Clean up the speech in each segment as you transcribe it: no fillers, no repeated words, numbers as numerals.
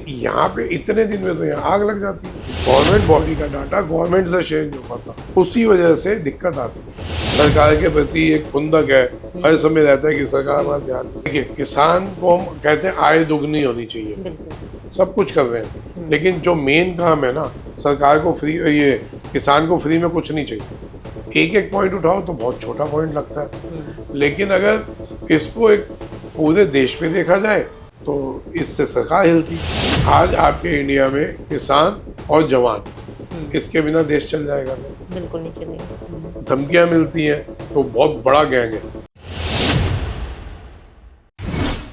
यहाँ पे इतने दिन में तो यहाँ आग लग जाती है। गवर्नमेंट बॉडी का डाटा गवर्नमेंट से शेयर नहीं हो पाता, उसी वजह से दिक्कत आती है। सरकार के प्रति एक खुंदक है, हर समय रहता है कि सरकार हमारा ध्यान। देखिए, किसान को हम कहते हैं आय दुगनी होनी चाहिए, सब कुछ कर रहे हैं, लेकिन जो मेन काम है ना, सरकार को फ्री, ये किसान को फ्री में कुछ नहीं चाहिए। एक एक पॉइंट उठाओ तो बहुत छोटा पॉइंट लगता है, लेकिन अगर इसको एक पूरे देश पे देखा जाए तो इससे सरकार हिलती। आज आपके इंडिया में किसान और जवान, इसके बिना देश चल जाएगा? बिल्कुल नहीं चलेगा। धमकियां मिलती हैं तो बहुत बड़ा गैंग है।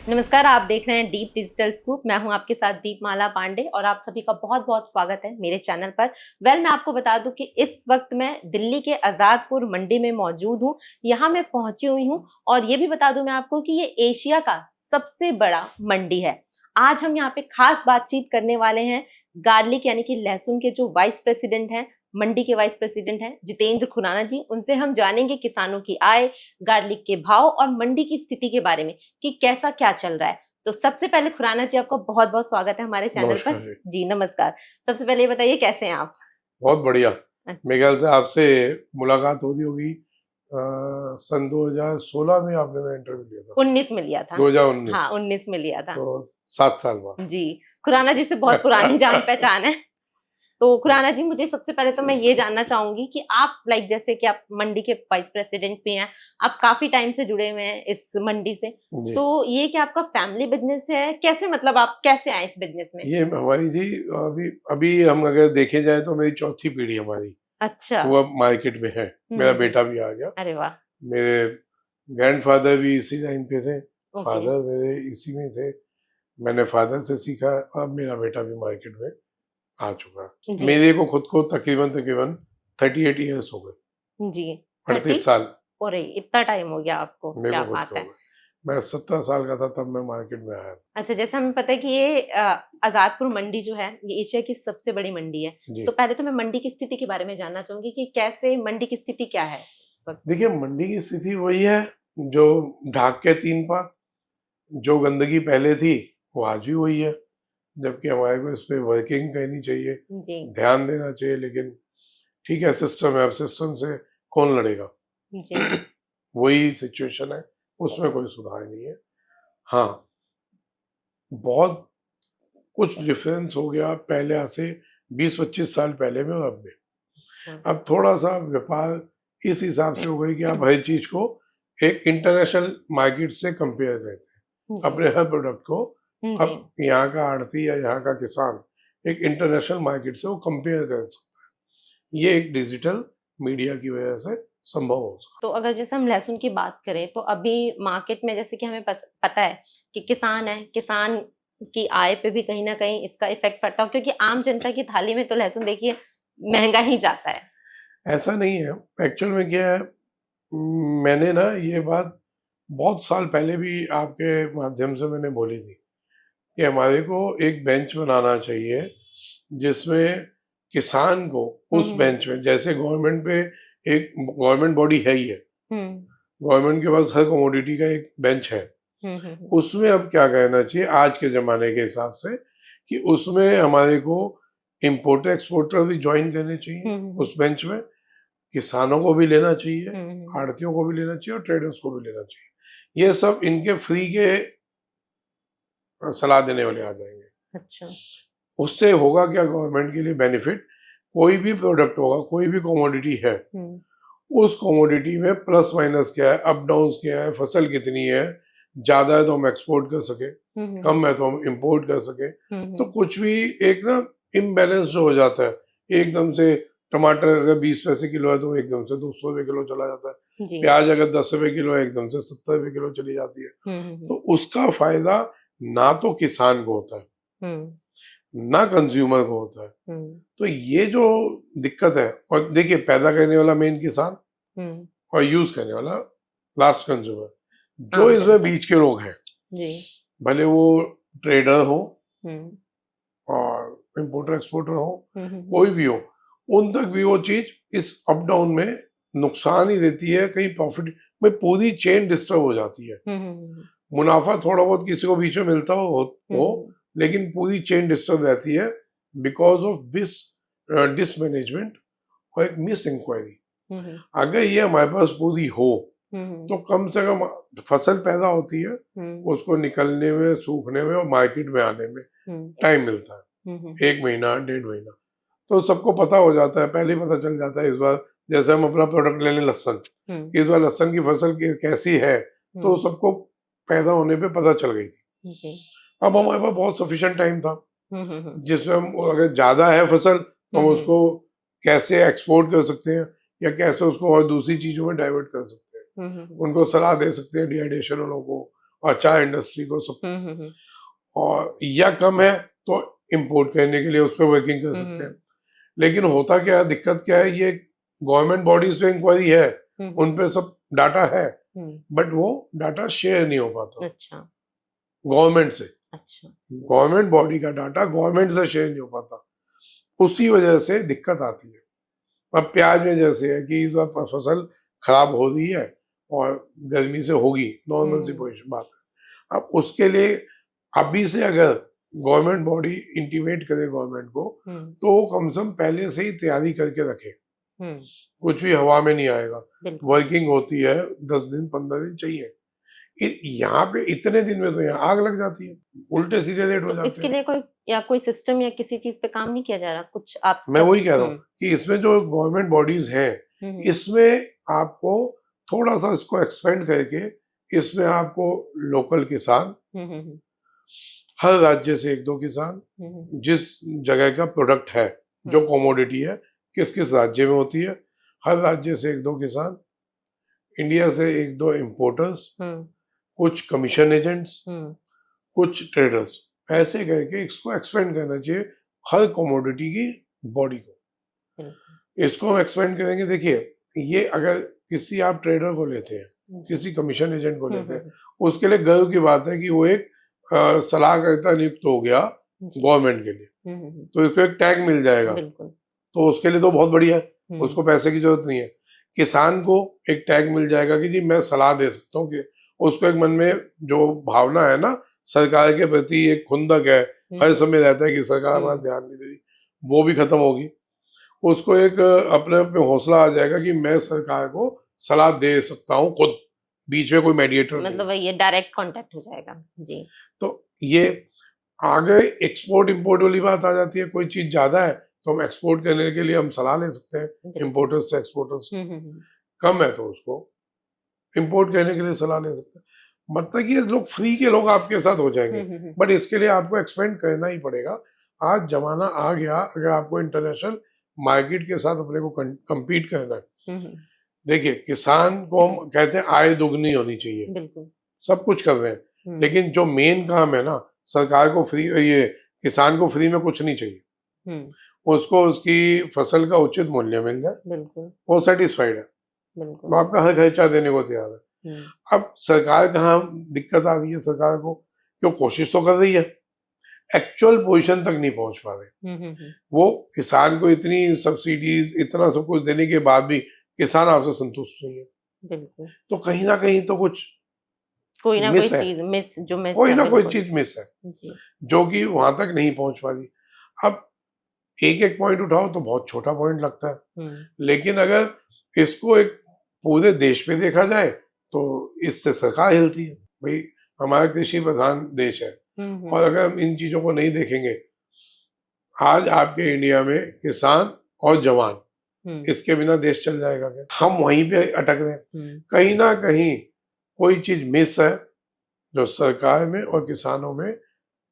नमस्कार, आप देख रहे हैं डीप डिजिटल स्कूप। मैं हूं आपके साथ दीपमाला पांडे और आप सभी का बहुत बहुत स्वागत है मेरे चैनल पर। मैं आपको बता दूं कि इस वक्त मैं दिल्ली के आजादपुर मंडी में मौजूद हूं। यहां मैं पहुंची हुई हूं और ये भी बता दूं मैं आपको कि ये एशिया का सबसे बड़ा मंडी है। आज हम यहाँ पे खास बातचीत करने वाले हैं गार्लिक यानी कि लहसुन के जो वाइस प्रेसिडेंट हैं, मंडी के वाइस प्रेसिडेंट हैं जितेंद्र खुराना जी। उनसे हम जानेंगे किसानों की आय, गार्लिक के भाव और मंडी की स्थिति के बारे में कि कैसा क्या चल रहा है। तो सबसे पहले खुराना जी, आपका बहुत बहुत स्वागत है हमारे चैनल पर। जी नमस्कार। सबसे पहले ये बताइए कैसे हैं आप? बहुत बढ़िया। मेरे ख्याल से आपसे मुलाकात हो रही होगी सन 2016 में, आपने मेरा इंटरव्यू लिया था। 19 में लिया था। 2019? हाँ 19 में लिया था। तो 7 साल बाद। जी, खुराना जी से बहुत पुरानी जान पहचान है। तो खुराना जी, मुझे सबसे पहले तो मैं ये जानना चाहूंगी कि आप जैसे कि आप मंडी के वाइस प्रेसिडेंट भी हैं, आप काफी टाइम से जुड़े हुए हैं इस मंडी से, तो ये क्या आपका फैमिली बिजनेस है? कैसे, मतलब आप कैसे आए इस बिजनेस में? ये हमारी जी अभी हम अगर देखे जाए तो मेरी चौथी पीढ़ी हमारी। अच्छा। वो अब मार्केट में है। मेरा बेटा भी आ गया। अरे वाह। मेरे ग्रैंडफादर भी इसी लाइन पे थे, फादर मेरे इसी में थे। मैंने फादर से सीखा, अब मेरा बेटा भी मार्केट में आ चुका। मेरे को खुद को तकरीबन 38 इयर्स हो गए। जी, 38 साल। और इतना टाइम हो गया आपको? क्या बात है। मैं 17 साल का था तब मैं मार्केट में आया। अच्छा, जैसे हमें पता है कि ये आजादपुर मंडी जो है ये एशिया की सबसे बड़ी मंडी है, तो पहले तो मैं मंडी की स्थिति के बारे में जानना चाहूंगी कि कैसे मंडी की स्थिति क्या है इस वक्त? देखिए, मंडी की स्थिति वही है जो ढाक के 3 पात। जो गंदगी पहले थी वो आज भी वही है, जबकि हमारे को इस पे वर्किंग करनी चाहिए, ध्यान देना चाहिए। लेकिन ठीक है, सिस्टम है, अब सिस्टम से कौन लड़ेगा? वही सिचुएशन है, उसमें कोई सुधार नहीं है। हाँ, बहुत कुछ डिफरेंस हो गया पहले से 20-25 साल पहले में और अब में। अब थोड़ा सा व्यापार इस हिसाब से हो गई कि आप हर चीज को एक इंटरनेशनल मार्केट से कंपेयर करते हैं, अपने हर प्रोडक्ट को। अब यहाँ का आड़ती या यहाँ का किसान एक इंटरनेशनल मार्केट से वो कंपेयर कर सकता है। ये एक डिजिटल मीडिया की वजह से संभव हो सकता है। तो अगर जैसे हम लहसुन की बात करें तो अभी मार्केट में जैसे कि हमें पता है कि किसान है, किसान की आय पे भी कहीं ना कहीं इसका इफेक्ट पड़ता है, क्योंकि आम जनता की थाली में तो लहसुन देखिए महंगा ही जाता है। ऐसा नहीं है, एक्चुअल में क्या है, मैंने ना ये बात बहुत साल पहले भी आपके माध्यम से मैंने बोली थी कि हमारे को एक बेंच बनाना चाहिए जिसमें किसान को उस बेंच में, जैसे गवर्नमेंट पे एक गवर्नमेंट बॉडी है ही है, गवर्नमेंट के पास हर कमोडिटी का एक बेंच है, उसमें अब क्या कहना चाहिए आज के जमाने के हिसाब से कि उसमें हमारे को इम्पोर्टर एक्सपोर्टर भी ज्वाइन करने चाहिए उस बेंच में, किसानों को भी लेना चाहिए, आड़तियों को भी लेना चाहिए और ट्रेडर्स को भी लेना चाहिए। ये सब इनके फ्री के सलाह देने वाले आ जाएंगे। अच्छा, उससे होगा क्या गवर्नमेंट के लिए बेनिफिट? कोई भी प्रोडक्ट होगा, कोई भी कमोडिटी है, उस कमोडिटी में प्लस माइनस क्या है, अप डाउन क्या है, फसल कितनी है, ज्यादा है तो हम एक्सपोर्ट कर सके, कम है तो हम इंपोर्ट कर सके। तो कुछ भी एक ना इम्बैलेंस जो हो जाता है, एकदम से टमाटर अगर 20 पैसे किलो है तो एकदम से 200 रुपए किलो चला जाता है, प्याज अगर 10 रुपए किलो है एकदम से 70 रुपए किलो चली जाती है। तो उसका फायदा ना तो किसान को होता है ना कंज्यूमर को होता है। तो ये जो दिक्कत है, और देखिए पैदा करने वाला मेन किसान और यूज करने वाला लास्ट कंज्यूमर, जो इसमें बीच के लोग हैं, भले वो ट्रेडर हो और इम्पोर्टर एक्सपोर्टर हो, कोई भी हो, उन तक भी वो चीज इस अप डाउन में नुकसान ही देती है। कहीं प्रॉफिट में पूरी चेन डिस्टर्ब हो जाती है। मुनाफा थोड़ा बहुत किसी को बीच में मिलता हो लेकिन पूरी चेन डिस्टर्ब रहती है बिकॉज ऑफ डिसमैनेजमेंट और एक मिस इंक्वायरी। अगर ये हमारे पास पूरी हो तो कम से कम फसल पैदा होती है, उसको निकलने में, सूखने में और मार्केट में आने में टाइम मिलता है, 1 महीना 1.5 महीना, तो सबको पता हो जाता है, पहले ही पता चल जाता है। इस बार जैसे हम अपना प्रोडक्ट ले लें लहसुन, इस बार लहसुन की फसल कैसी है तो सबको पैदा होने पे पता चल गई थी। अब हमारे पास बहुत सफिशिएंट टाइम था जिसमें हम, अगर ज्यादा है फसल तो हम उसको कैसे एक्सपोर्ट कर सकते हैं या कैसे उसको और दूसरी चीजों में डाइवर्ट कर सकते हैं, उनको सलाह दे सकते हैं, डिहाइड्रेशन वालों को, अचार इंडस्ट्री को, सब। और या कम है तो इंपोर्ट करने के लिए उस पर वर्किंग कर सकते हैं। लेकिन होता क्या है, दिक्कत क्या है, ये गवर्नमेंट बॉडीज पे इंक्वायरी है, उन पे सब डाटा है, बट वो डाटा शेयर नहीं हो पाता। अच्छा। गवर्नमेंट से। अच्छा। गवर्नमेंट बॉडी का डाटा गवर्नमेंट से शेयर नहीं हो पाता, उसी वजह से दिक्कत आती है। अब प्याज में जैसे है कि इस बार फसल खराब हो रही है और गर्मी से होगी, नॉर्मल सी पोजिशन बात है। अब उसके लिए अभी से अगर गवर्नमेंट बॉडी इंटीमेट करे गवर्नमेंट को, तो वो कम से कम पहले से ही तैयारी करके रखे, कुछ भी हवा में नहीं आएगा। वर्किंग होती है 10 दिन 15 दिन चाहिए, यहाँ पे इतने दिन में तो यहाँ आग लग जाती है, उल्टे सीधे रेट हो जाते हैं। इसके लिए कोई सिस्टम या किसी चीज पे काम नहीं किया जा रहा कुछ? आप मैं वही कह रहा हूँ कि इसमें जो गवर्नमेंट बॉडीज हैं, इसमें आपको थोड़ा सा इसको एक्सपेंड करके, इसमें आपको लोकल किसान, हर राज्य से 1-2 किसान, जिस जगह का प्रोडक्ट है, जो कमोडिटी है, किस किस राज्य में होती है, हर राज्य से 1-2 किसान, इंडिया से 1-2 इम्पोर्टर्स, कुछ कमीशन एजेंट्स, कुछ ट्रेडर्स, ऐसे करके इसको एक्सपेंड करना चाहिए हर कमोडिटी की बॉडी को। इसको हम एक्सपेंड करेंगे। देखिए, ये अगर किसी आप ट्रेडर को लेते हैं, किसी कमीशन एजेंट को लेते हैं, उसके लिए गर्व की बात है कि वो एक सलाहकर्ता नियुक्त हो गया गवर्नमेंट के लिए, तो इसको एक टैग मिल जाएगा, तो उसके लिए तो बहुत बढ़िया है, उसको पैसे की जरूरत नहीं है। किसान को एक टैग मिल जाएगा कि जी मैं सलाह दे सकता हूँ, कि उसको एक मन में जो भावना है ना सरकार के प्रति, एक खुंदक है, हर समय रहता है कि सरकार हमारा ध्यान नहीं दे रही, वो भी खत्म होगी। उसको एक अपने आप में हौसला आ जाएगा कि मैं सरकार को सलाह दे सकता हूँ खुद, बीच में कोई मेडिएटर, मतलब ये डायरेक्ट कांटेक्ट हो जाएगा जी। तो ये आगे एक्सपोर्ट इंपोर्ट वाली बात आ जाती है। कोई चीज ज्यादा है तो हम एक्सपोर्ट करने के लिए हम सलाह ले सकते हैं इंपोर्टर्स से, एक्सपोर्टर्स। कम है तो उसको इंपोर्ट करने के लिए सलाह ले सकते हैं। मतलब कि लोग फ्री के लोग आपके साथ हो जाएंगे, बट इसके लिए आपको एक्सपेंड करना ही पड़ेगा। आज जमाना आ गया, अगर आपको इंटरनेशनल मार्केट के साथ अपने को compete करना है। देखिए, किसान को हम कहते हैं आय दुगनी होनी चाहिए, सब कुछ कर रहे हैं, लेकिन जो मेन काम है ना, सरकार को फ्री, ये किसान को फ्री में कुछ नहीं चाहिए, उसको उसकी फसल का उचित मूल्य मिल जाए, वो सेटिस्फाइड है, वो आपका हर खर्चा देने को तैयार है। अब सरकार कहाँ दिक्कत आ रही है, सरकार को क्यों, कोशिश तो कर रही है, एक्चुअल पोजीशन तक नहीं पहुंच पा रहे। वो किसान को इतनी सब्सिडीज, इतना सब कुछ देने के बाद भी किसान आपसे संतुष्ट नहीं है, बिल्कुल। तो कहीं ना कहीं तो कुछ कोई ना कोई चीज मिस है जो कि वहां तक नहीं पहुंच पा रही। अब एक एक पॉइंट उठाओ तो बहुत छोटा पॉइंट लगता है, लेकिन अगर इसको एक पूरे देश पे देखा जाए तो इससे सरकार हिलती है। भाई, हमारा कृषि प्रधान देश है, और अगर हम इन चीजों को नहीं देखेंगे, आज आपके इंडिया में किसान और जवान, इसके बिना देश चल जाएगा क्या? हम वहीं पे अटक रहे हैं। कहीं ना कहीं कोई चीज मिस है जो सरकार में और किसानों में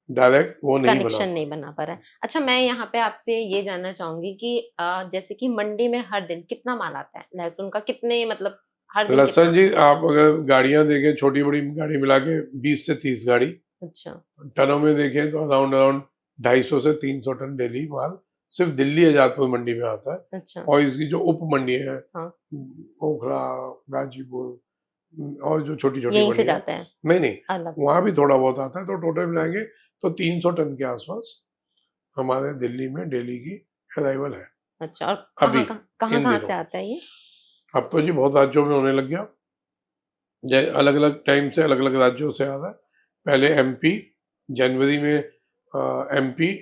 डायरेक्ट वो नहीं बना पा रहा है। अच्छा, मैं यहाँ पे आपसे ये जानना चाहूंगी कि जैसे कि मंडी में हर दिन कितना माल आता है लहसुन का, कितने, मतलब हर दिन? लहसुन जी, आप अगर गाड़ियां देखें, छोटी बड़ी गाड़ी मिला के 20 से 30 गाड़ी। अच्छा। टनों में देखें तो अराउंड 250 से 300 टन डेली माल सिर्फ दिल्ली आजादपुर मंडी में आता है। अच्छा। और इसकी जो उप मंडी है, ओखला, गाजीपुर और जो छोटी छोटी यहीं से जाता है? नहीं, वहां भी थोड़ा बहुत आता है, तो टोटल मिलाएंगे तो 300 टन के आसपास हमारे दिल्ली में डेली की अराइवल है। अच्छा, और कहाँ से आता है ये? अब तो जी बहुत राज्यों में होने लग गया, अलग अलग टाइम से अलग अलग राज्यों से आ रहा है। पहले MP जनवरी में एमपी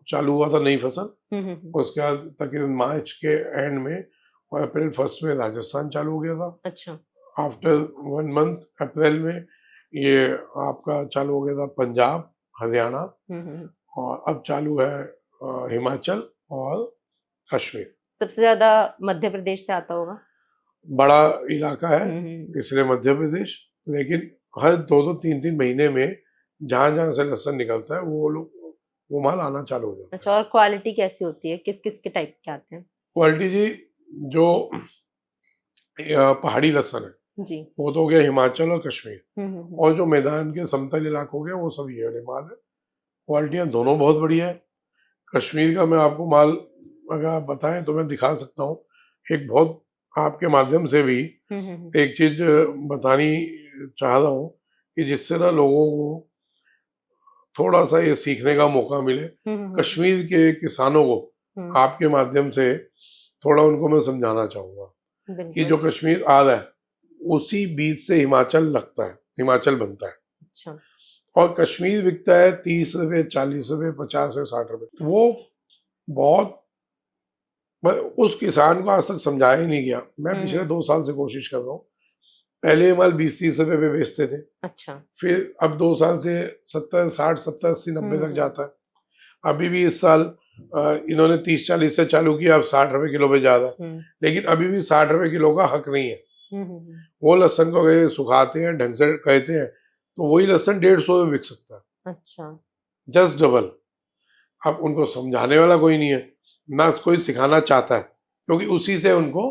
चालू हुआ था नई फसल, हम्म। उसके बाद तकरीबन मार्च के एंड में और अप्रैल फर्स्ट में राजस्थान चालू हो गया था। अच्छा। आफ्टर 1 मंथ अप्रैल में ये आपका चालू हो गया था पंजाब, हरियाणा, और अब चालू है हिमाचल और कश्मीर। सबसे ज्यादा मध्य प्रदेश से आता होगा। बड़ा इलाका है इसलिए मध्य प्रदेश, लेकिन हर 2-3 महीने में जहाँ जहाँ से लहसुन निकलता है वो माल आना चालू हो जाता है। अच्छा, और क्वालिटी कैसी होती है, किस किस के टाइप के आते हैं? क्वालिटी जी, जो पहाड़ी लहसुन है जी। वो तो हो गया हिमाचल और कश्मीर, और जो मैदान के समतल इलाके हो गए वो सब ये वाले माल है। क्वालिटियाँ दोनों बहुत बढ़िया है। कश्मीर का मैं आपको माल अगर आप बताएं तो मैं दिखा सकता हूँ। एक बहुत आपके माध्यम से भी एक चीज बतानी चाह रहा हूँ कि जिससे ना लोगों को थोड़ा सा ये सीखने का मौका मिले। कश्मीर के किसानों को आपके माध्यम से थोड़ा उनको मैं समझाना चाहूंगा कि जो कश्मीर आ रहा है उसी बीज से हिमाचल लगता है, हिमाचल बनता है। अच्छा। और कश्मीर बिकता है 30 रुपए, 40 रुपए, 50 से 60 रुपए। वो बहुत उस किसान को आज तक समझाया ही नहीं गया। मैं पिछले 2 साल से कोशिश कर रहा हूँ। पहले माल 20-30 रुपए पे बेचते थे। अच्छा। फिर अब 2 साल से 70, 60, 70, 80, 90 तक जाता है। अभी भी इस साल इन्होंने 30-40 से चालू किया, अब 60 रुपए किलो पे जा रहा है। लेकिन अभी भी 60 रुपए किलो का हक नहीं है। वो लहसुन को सुखाते हैं ढंग से कहते हैं तो वही लहसुन 150 में बिक सकता है। अच्छा। Just double. अब उनको समझाने वाला कोई नहीं है, ना कोई सिखाना चाहता है, क्योंकि उसी से उनको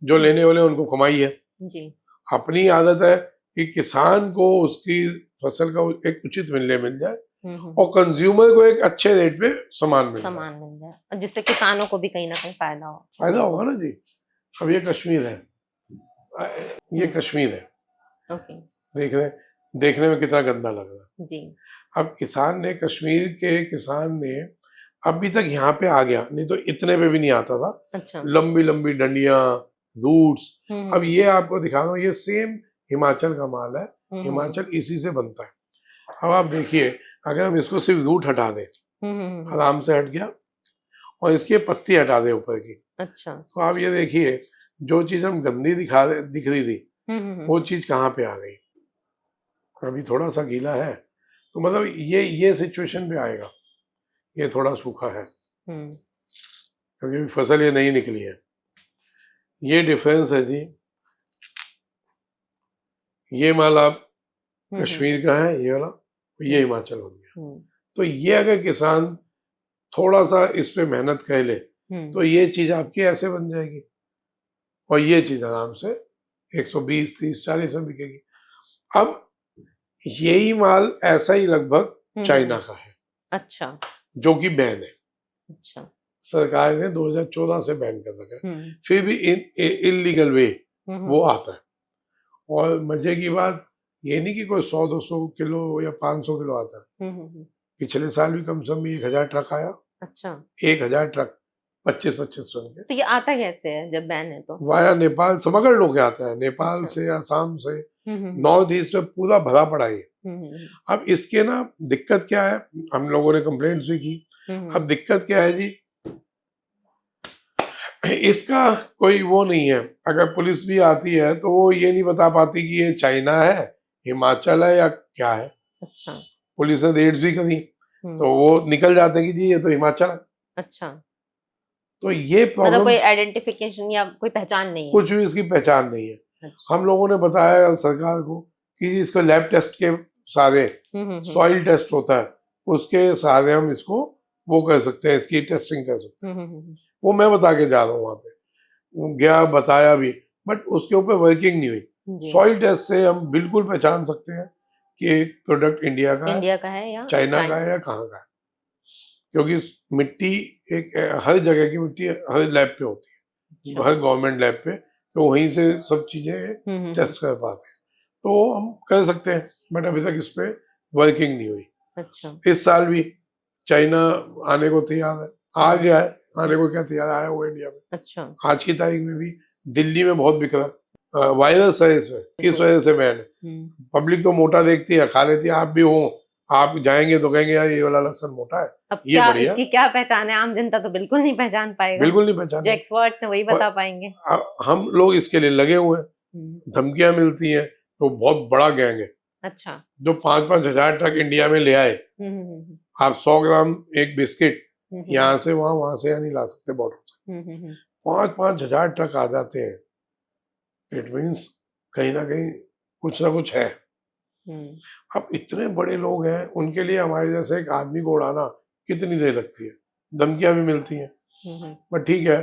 जो लेने वाले उनको कमाई है। जी। अपनी आदत है कि किसान को उसकी फसल का एक उचित मूल्य मिल जाए और कंज्यूमर को एक अच्छे रेट पे सामान मिल जाए, जिससे किसानों को भी कहीं ना कहीं फायदा होगा ना जी। अब ये कश्मीर है, ये कश्मीर है। ओके। देखने में कितना गंदा लग रहा है जी। अब कश्मीर के किसान ने अभी तक यहाँ पे आ गया, नहीं तो इतने पे भी नहीं आता था। अच्छा। लंबी लंबी डंडियां, रूट्स। अब ये आपको दिखा रहा हूँ, ये सेम हिमाचल का माल है। हिमाचल इसी से बनता है। अब आप देखिए, अगर हम इसको सिर्फ रूट हटा दें, आराम से हट गया, और इसकी पत्ती हटा दें ऊपर की। अच्छा। तो आप ये देखिए, जो चीज हम गंदी दिख रही थी, वो चीज कहाँ पे आ गई। अभी थोड़ा सा गीला है, तो मतलब ये सिचुएशन पे आएगा। ये थोड़ा सूखा है क्योंकि फसल ये नहीं निकली है। ये डिफरेंस है जी। ये माल आप कश्मीर का है, ये वाला, ये हिमाचल हो गया। तो ये अगर किसान थोड़ा सा इस पे मेहनत कर ले तो ये चीज आपकी ऐसे बन जाएगी, और ये चीज आराम से 120, 30, 40 में बिकेगी। अब यही माल ऐसा ही लगभग चाइना का है। अच्छा। जो कि बैन है। अच्छा। सरकार ने 2014 से बैन कर रखा है, फिर भी इलीगल वे वो आता है। और मजे की बात ये नहीं कि कोई 100-200 किलो या 500 किलो आता है। पिछले साल भी कम से कम 1000 ट्रक आया। अच्छा। 1000 ट्रक 25-25 टन के। तो ये आता कैसे है जब बैन है? तो वाया नेपाल स्मगल होके आता है, नेपाल से, असम से, नॉर्थ ईस्ट में पूरा भरा पड़ा है। अब इसके ना दिक्कत क्या है, हम लोगों ने कंप्लेंट्स भी की। अब दिक्कत क्या है जी, इसका कोई वो नहीं है। अगर पुलिस भी आती है तो वो ये नहीं बता पाती कि ये चाइना है, हिमाचल है या क्या है। अच्छा। पुलिस ने रेड्स भी करी तो वो निकल जाते हैं कि जी ये तो हिमाचल है। अच्छा। तो ये प्रॉब्लम, मतलब कोई आइडेंटिफिकेशन या कोई पहचान नहीं है? कुछ भी इसकी पहचान नहीं है। अच्छा। हम लोगों ने बताया सरकार को कि इसको लैब टेस्ट के सारे, सॉइल टेस्ट होता है उसके सहारे हम इसको वो कर सकते हैं, इसकी टेस्टिंग कर सकते हैं। वो मैं बता के जा रहा हूँ, वहाँ पे गया, बताया भी, बट उसके ऊपर वर्किंग नहीं हुई। सॉइल टेस्ट से हम बिल्कुल पहचान सकते हैं कि प्रोडक्ट इंडिया का है या चाइना का है या कहाँ का है, क्योंकि मिट्टी एक हर जगह की मिट्टी हर लैब पे होती है। अच्छा। हर गवर्नमेंट लैब पे, तो वहीं से सब चीजें टेस्ट कर पाते हैं, तो हम कर सकते हैं। बट अभी तक इस पे वर्किंग नहीं हुई। अच्छा। इस साल भी चाइना आने को तैयार है, आ गया है, आने को क्या तैयार, आया हुआ इंडिया में। अच्छा। आज की तारीख में भी दिल्ली में बहुत बिक रहा है। वायरस है इसमें, इस वजह से बैन है। पब्लिक तो मोटा देखती है, खा लेती है। आप भी हो, आप जाएंगे तो कहेंगे यार ये वाला लहसुन मोटा है, अब ये क्या बढ़िया। इसकी क्या पहचान है, आम जनता तो बिल्कुल नहीं पहचान पाएगा, बिल्कुल नहीं जो पहचाने। एक्सपर्ट्स हैं वही बता पाएंगे। हम लोग इसके लिए लगे हुए हैं, धमकियां मिलती हैं, तो बहुत बड़ा गैंग है अच्छा। जो 5-5 हजार ट्रक इंडिया में ले आए। आप 100 ग्राम एक बिस्किट यहाँ से वहां से यहाँ नहीं ला सकते बॉर्डर से। 5-5 हजार ट्रक आ जाते हैं, इट मीन्स कहीं ना कहीं कुछ ना कुछ है। अब इतने बड़े लोग हैं, उनके लिए हमारे जैसे एक आदमी को उड़ाना कितनी देर लगती है, धमकियां भी मिलती हैं, बट ठीक है,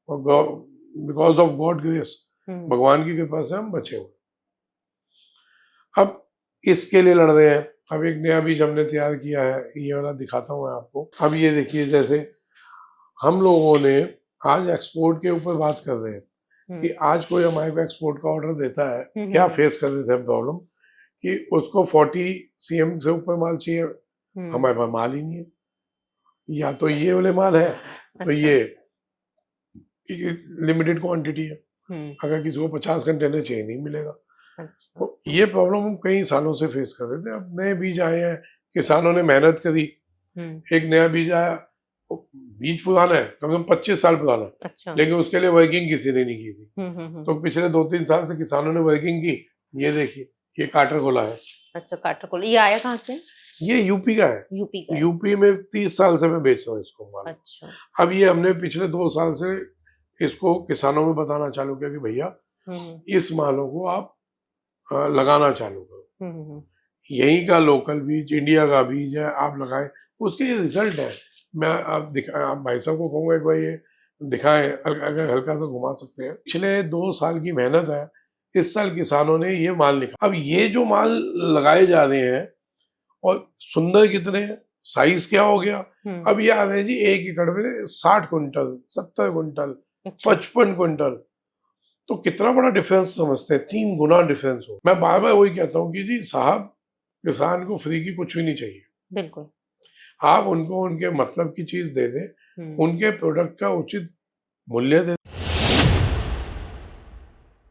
बिकॉज ऑफ गॉड ग्रेस, भगवान की कृपा से हम बचे हुए। अब इसके लिए लड़ रहे हैं। अब एक नया बीज हमने तैयार किया है, ये वाला दिखाता हूँ मैं आपको। अब ये देखिए, जैसे हम लोगों ने आज एक्सपोर्ट के ऊपर बात कर रहे हैं कि आज कोई हमारे को एक्सपोर्ट का ऑर्डर देता है, क्या फेस कर रहे थे प्रॉब्लम कि उसको 40 CM से ऊपर माल चाहिए, हमारे पास माल ही नहीं है, या तो ये वाले माल है तो ये लिमिटेड क्वांटिटी है, अगर किसी को 50 कंटेनर चाहिए नहीं मिलेगा। तो ये प्रॉब्लम हम कई सालों से फेस कर रहे थे। अब नए बीज आए हैं, किसानों ने मेहनत करी, एक नया बीज आया, बीज पुराना है, कम से कम 25 साल पुराना, अच्छा। लेकिन उसके लिए वर्किंग किसी ने नहीं की थी। तो पिछले 2-3 साल से किसानों ने वर्किंग की। ये देखिए, ये काटर कोला है। अच्छा, काटर कोला, ये आया कहाँ से? ये यूपी का है। यूपी में 30 साल से मैं बेच रहा हूँ इसको माल। अच्छा। अब ये हमने पिछले 2 साल से इसको किसानों में बताना चालू किया कि भैया इस मालों को आप लगाना चालू करो, यही का लोकल बीज, इंडिया का बीज है, आप लगाएं, उसके ये रिजल्ट है। मैं आप भाई साहब को कहूँगा एक बार ये दिखाएं, अगर हल्का सा घुमा सकते हैं। पिछले 2 साल की मेहनत है, इस साल किसानों ने ये माल निकाला। अब ये जो माल लगाए जा रहे हैं और सुंदर कितने हैं, साइज क्या हो गया। अब ये आ रहे हैं जी 1 एकड़ में 60 कुंटल, 70 कुंटल, 55 कुंटल, तो कितना बड़ा डिफरेंस समझते हैं, 3 गुना डिफरेंस हो। मैं बार बार वही कहता हूँ कि जी साहब, किसान को फ्री की कुछ भी नहीं चाहिए। बिल्कुल, आप उनको उनके मतलब की चीज दे दें, उनके प्रोडक्ट का उचित मूल्य दे।